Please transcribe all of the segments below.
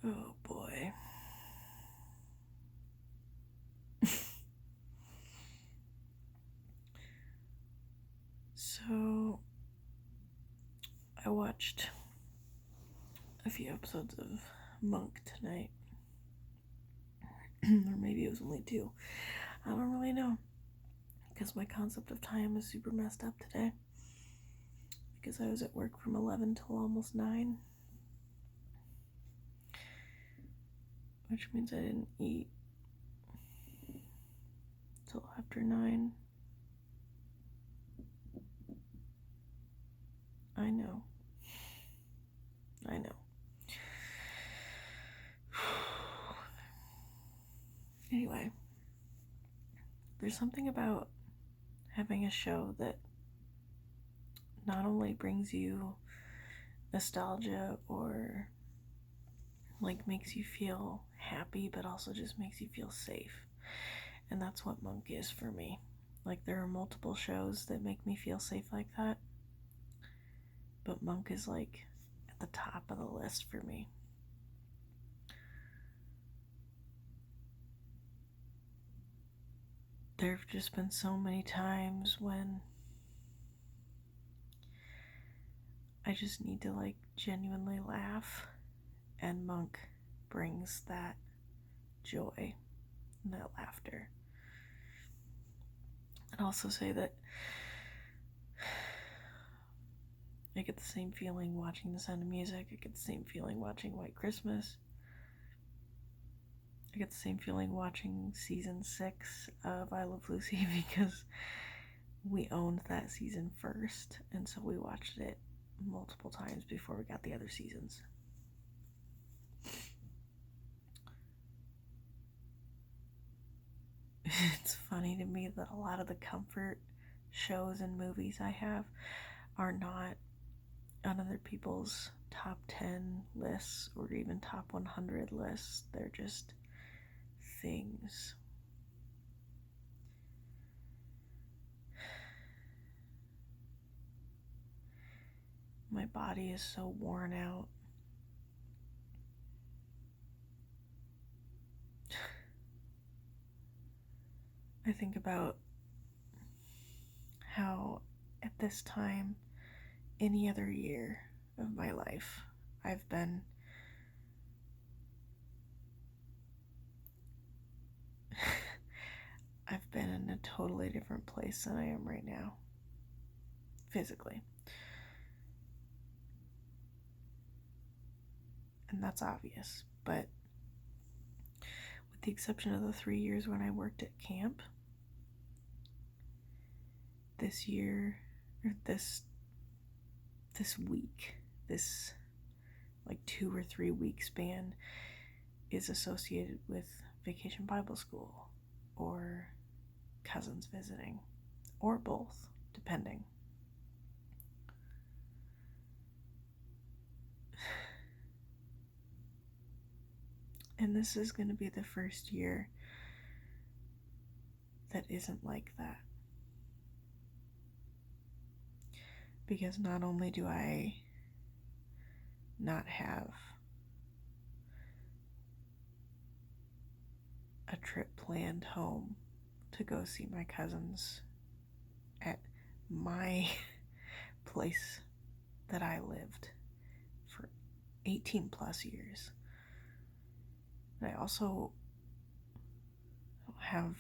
Oh boy. So, I watched a few episodes of Monk tonight. Or maybe it was only two. I don't really know. Because my concept of time is super messed up today. Because I was at work from 11 till almost 9. Which means I didn't eat till after 9. I know. Anyway, there's something about having a show that not only brings you nostalgia or like makes you feel happy, but also just makes you feel safe. And that's what Monk is for me. Like, there are multiple shows that make me feel safe like that, but Monk is like at the top of the list for me. There have just been so many times when I just need to like genuinely laugh, and Monk brings that joy and that laughter. I'd also say that I get the same feeling watching The Sound of Music. I get the same feeling watching White Christmas. I get the same feeling watching season 6 of I Love Lucy because we owned that season first, and so we watched it multiple times before we got the other seasons. It's funny to me that a lot of the comfort shows and movies I have are not on other people's top 10 lists or even top 100 lists. They're just things. My body is so worn out. I think about how at this time, any other year of my life, I've been in a totally different place than I am right now, physically. And that's obvious, but with the exception of the 3 years when I worked at camp, this year, or this week, this like 2 or 3 week span is associated with Vacation Bible School or cousins visiting, or both, depending. And this is going to be the first year that isn't like that. Because not only do I not have a trip planned home to go see my cousins at my place that I lived for 18 plus years, I also don't have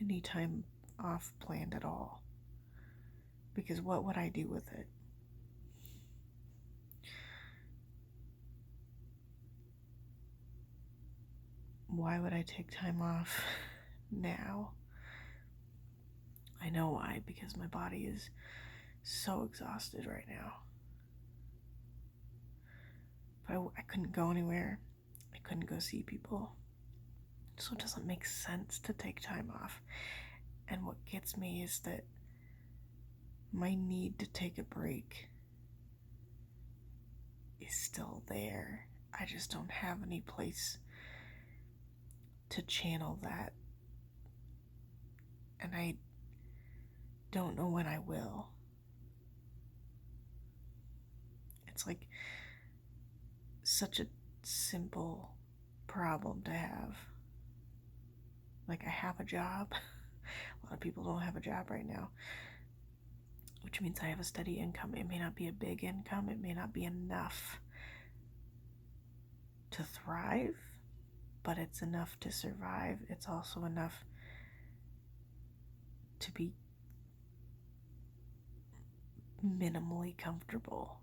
any time off planned at all. Because what would I do with it? Why would I take time off now? I know why, because my body is so exhausted right now. I couldn't go anywhere. I couldn't go see people. So it doesn't make sense to take time off. And what gets me is that my need to take a break is still there. I just don't have any place to channel that. And I don't know when I will. It's like such a simple problem to have. Like, I have a job. A lot of people don't have a job right now, which means I have a steady income. It may not be a big income, it may not be enough to thrive, but it's enough to survive. It's also enough to be minimally comfortable.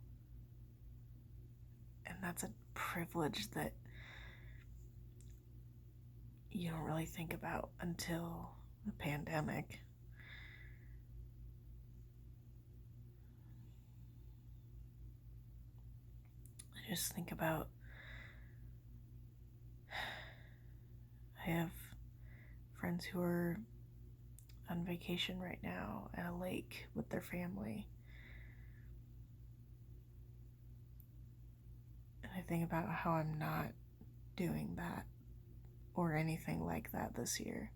And that's a privilege that you don't really think about until the pandemic. I just think about, I have friends who are on vacation right now at a lake with their family. And I think about how I'm not doing that or anything like that this year.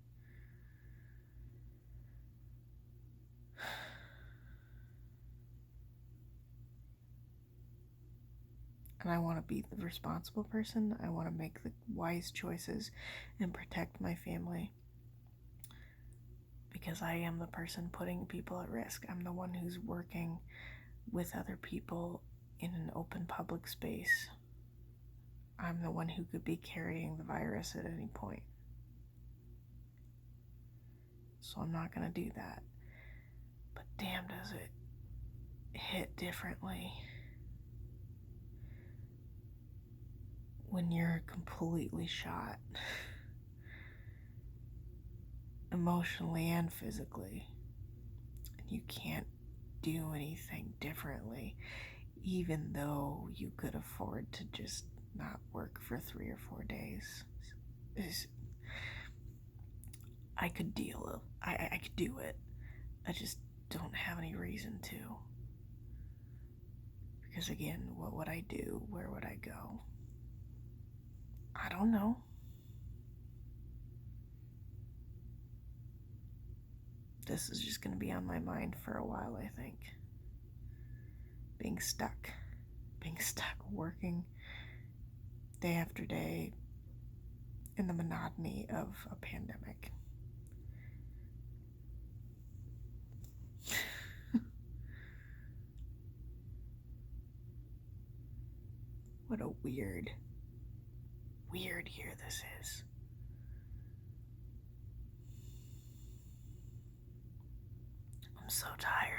And I want to be the responsible person. I want to make the wise choices and protect my family. Because I am the person putting people at risk. I'm the one who's working with other people in an open public space. I'm the one who could be carrying the virus at any point. So I'm not going to do that. But damn, does it hit differently when you're completely shot, emotionally and physically, and you can't do anything differently, even though you could afford to just not work for 3 or 4 days. I could I could do it. I just don't have any reason to. Because again, what would I do? Where would I go? I don't know. This is just going to be on my mind for a while, I think. Being stuck, working day after day in the monotony of a pandemic. What a weird year this is. I'm so tired.